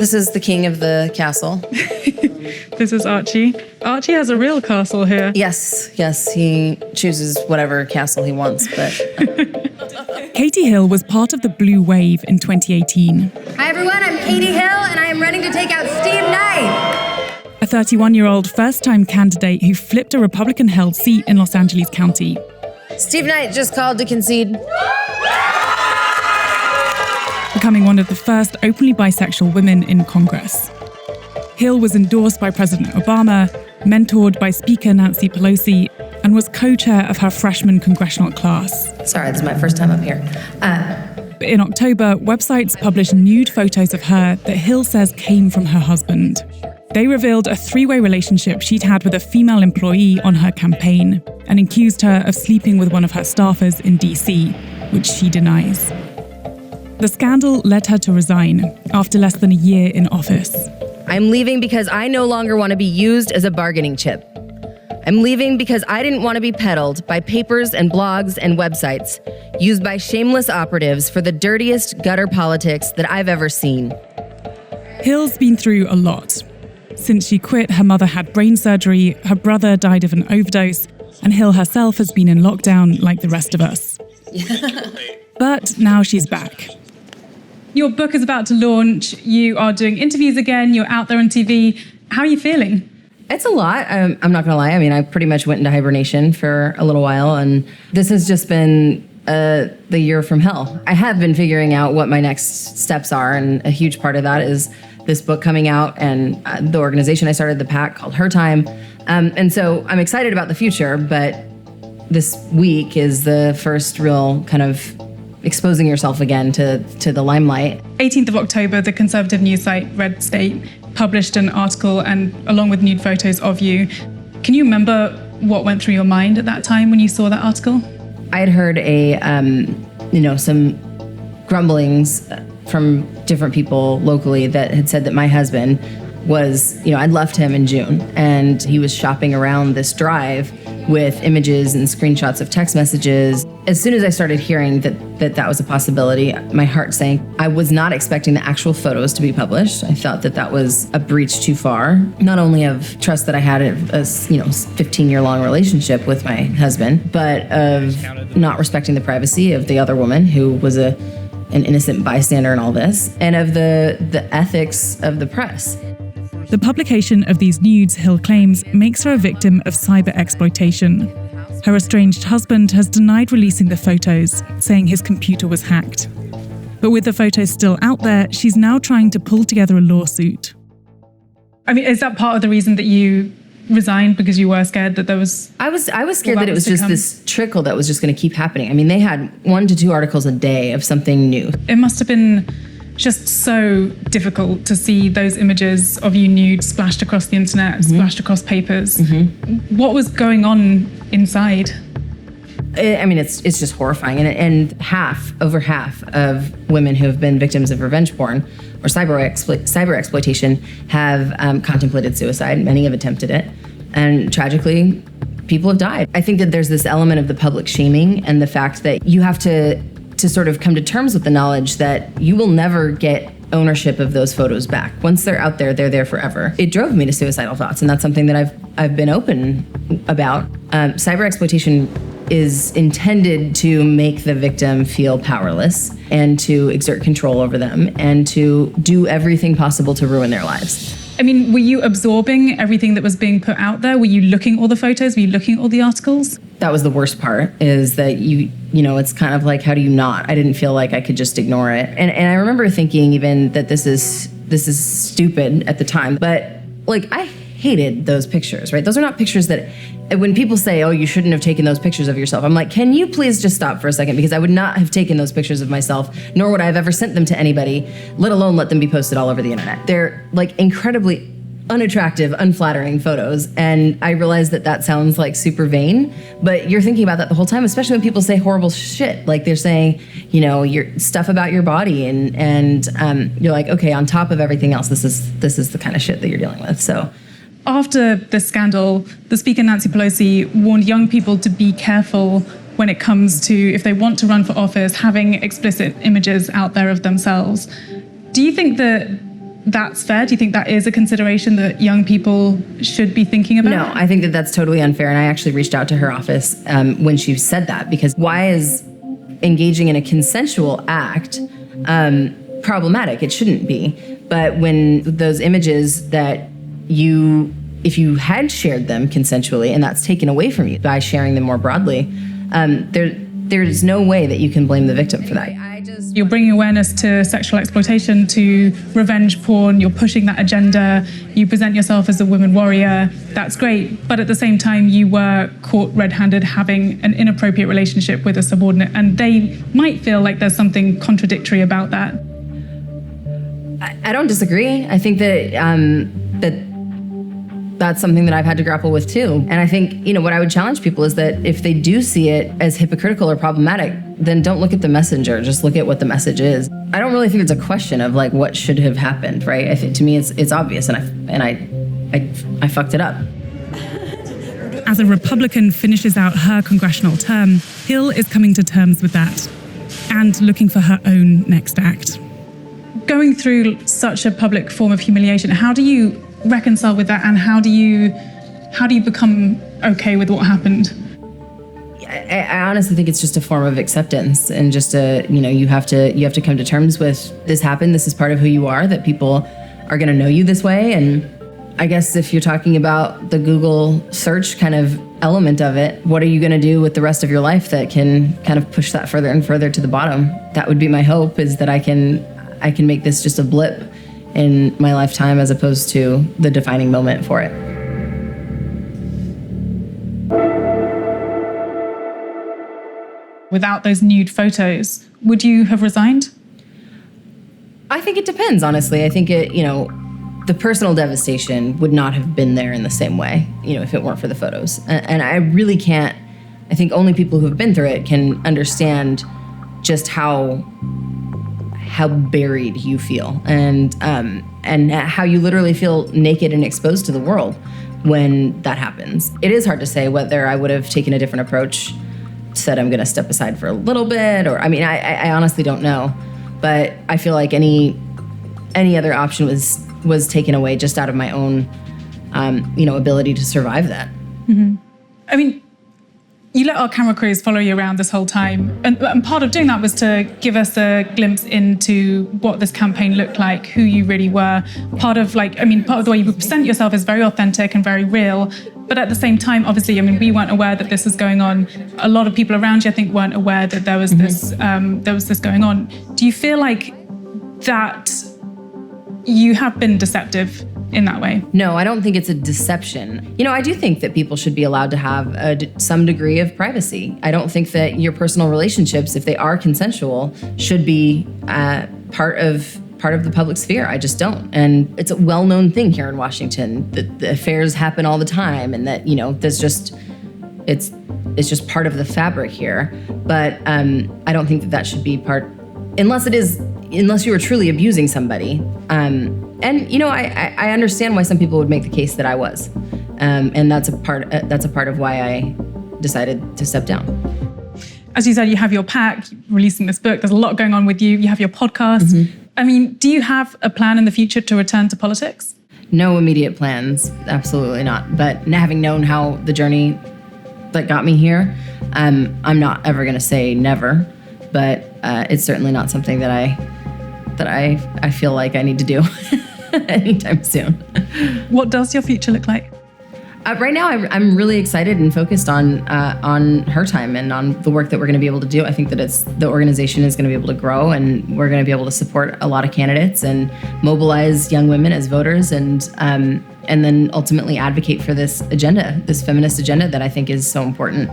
This is the king of the castle. This is Archie. Archie has a real castle here. Yes, he chooses whatever castle he wants, but... Katie Hill was part of the Blue Wave in 2018. Hi everyone, I'm Katie Hill and I am running to take out Steve Knight. A 31-year-old first-time candidate who flipped a Republican-held seat in Los Angeles County. Steve Knight just called to concede. Becoming one of the first openly bisexual women in Congress. Hill was endorsed by President Obama, mentored by Speaker Nancy Pelosi, and was co-chair of her freshman congressional class. Sorry, this is my first time up here. In October, websites published nude photos of her that Hill says came from her husband. They revealed a three-way relationship she'd had with a female employee on her campaign and accused her of sleeping with one of her staffers in D.C., which she denies. The scandal led her to resign after less than a year in office. I'm leaving because I no longer want to be used as a bargaining chip. I'm leaving because I didn't want to be peddled by papers and blogs and websites used by shameless operatives for the dirtiest gutter politics that I've ever seen. Hill's been through a lot. Since she quit, her mother had brain surgery, her brother died of an overdose, and Hill herself has been in lockdown like the rest of us. But now she's back. Your book is about to launch. You are doing interviews again. You're out there on TV. How are you feeling? It's a lot. I'm not going to lie. I mean, I pretty much went into hibernation for a little while, and this has just been the year from hell. I have been figuring out what my next steps are, and a huge part of that is this book coming out and the organization I started, the PAC, called Her Time. And so I'm excited about the future, but this week is the first real kind of exposing yourself again to the limelight. 18th of October, the conservative news site Red State published an article and along with nude photos of you. Can you remember what went through your mind at that time when you saw that article? I had heard some grumblings from different people locally that had said that my husband was, I'd left him in June and he was shopping around this drive with images and screenshots of text messages. As soon as I started hearing that was a possibility, my heart sank. I was not expecting the actual photos to be published. I thought that was a breach too far, not only of trust that I had a 15-year-long relationship with my husband, but of not respecting the privacy of the other woman who was an innocent bystander in all this, and of the ethics of the press. The publication of these nudes, Hill claims, makes her a victim of cyber exploitation. Her estranged husband has denied releasing the photos, saying his computer was hacked. But with the photos still out there, she's now trying to pull together a lawsuit. I mean, is that part of the reason that you resigned, because you were scared that there was... I was scared that it was just this trickle that was just going to keep happening. I mean, they had 1 to 2 articles a day of something new. It must have been just so difficult to see those images of you nude splashed across the internet, splashed across papers. Mm-hmm. What was going on inside? It's just horrifying. And over half of women who have been victims of revenge porn or cyber exploitation have contemplated suicide. Many have attempted it. And tragically, people have died. I think that there's this element of the public shaming and the fact that you have to sort of come to terms with the knowledge that you will never get ownership of those photos back. Once they're out there, they're there forever. It drove me to suicidal thoughts, and that's something that I've been open about. Cyber exploitation is intended to make the victim feel powerless and to exert control over them and to do everything possible to ruin their lives. I mean, were you absorbing everything that was being put out there? Were you looking at all the photos? Were you looking at all the articles? That was the worst part, is that it's kind of like, how do you not? I didn't feel like I could just ignore it. And I remember thinking even that this is stupid at the time, but I hated those pictures, right? Those are not pictures that, when people say, oh, you shouldn't have taken those pictures of yourself, I'm like, can you please just stop for a second? Because I would not have taken those pictures of myself, nor would I have ever sent them to anybody, let alone let them be posted all over the internet. They're incredibly unattractive, unflattering photos. And I realize that sounds like super vain, but you're thinking about that the whole time, especially when people say horrible shit. Like they're saying, your stuff about your body and you're like, okay, on top of everything else, this is the kind of shit that you're dealing with. So after the scandal, the Speaker Nancy Pelosi warned young people to be careful when it comes to, if they want to run for office, having explicit images out there of themselves. Do you think that that's fair? Do you think that is a consideration that young people should be thinking about? No, I think that that's totally unfair. And I actually reached out to her office when she said that, because why is engaging in a consensual act problematic? It shouldn't be. But when those images that if you had shared them consensually and that's taken away from you by sharing them more broadly, there's no way that you can blame the victim for that. You're bringing awareness to sexual exploitation, to revenge porn, you're pushing that agenda, you present yourself as a woman warrior, that's great. But at the same time, you were caught red-handed having an inappropriate relationship with a subordinate, and they might feel like there's something contradictory about that. I don't disagree. I think that that's something that I've had to grapple with too. And I think, what I would challenge people is that if they do see it as hypocritical or problematic, then don't look at the messenger, just look at what the message is. I don't really think it's a question of like what should have happened, right? I think to me it's obvious, and I fucked it up. As a Republican finishes out her congressional term, Hill is coming to terms with that and looking for her own next act. Going through such a public form of humiliation, how do you reconcile with that, and how do you become okay with what happened? I honestly think it's just a form of acceptance, and just you have to come to terms with this happened. This is part of who you are, that people are going to know you this way. And I guess if you're talking about the Google search kind of element of it, what are you going to do with the rest of your life that can kind of push that further and further to the bottom? That would be my hope, is that I can make this just a blip in my lifetime as opposed to the defining moment for it. Without those nude photos, would you have resigned? I think it depends, honestly. I think the personal devastation would not have been there in the same way, if it weren't for the photos. And I really can't, I think only people who have been through it can understand just how buried you feel, and how you literally feel naked and exposed to the world when that happens. It is hard to say whether I would have taken a different approach, said I'm going to step aside for a little bit, or I honestly don't know. But I feel like any other option was taken away just out of my own ability to survive that. Mm-hmm. I mean, you let our camera crews follow you around this whole time. And part of doing that was to give us a glimpse into what this campaign looked like, who you really were. Part of the way you present yourself is very authentic and very real. But at the same time, obviously, we weren't aware that this was going on. A lot of people around you, I think, weren't aware that there was this going on. Do you feel like that you have been deceptive in that way? No, I don't think it's a deception. I do think that people should be allowed to have some degree of privacy. I don't think that your personal relationships, if they are consensual, should be part of the public sphere. I just don't. And it's a well-known thing here in Washington that the affairs happen all the time, and that there's just it's just part of the fabric here. But I don't think that should be part, unless you were truly abusing somebody. I understand why some people would make the case that I was, and that's a part of why I decided to step down. As you said, you have your PAC, releasing this book. There's a lot going on with you. You have your podcast. Mm-hmm. Do you have a plan in the future to return to politics? No immediate plans, absolutely not. But having known how the journey that got me here, I'm not ever going to say never. But it's certainly not something that I feel like I need to do anytime soon. What does your future look like? Right now, I'm really excited and focused on her time and on the work that we're going to be able to do. I think that the organization is going to be able to grow, and we're going to be able to support a lot of candidates and mobilize young women as voters, and then ultimately advocate for this agenda, this feminist agenda that I think is so important.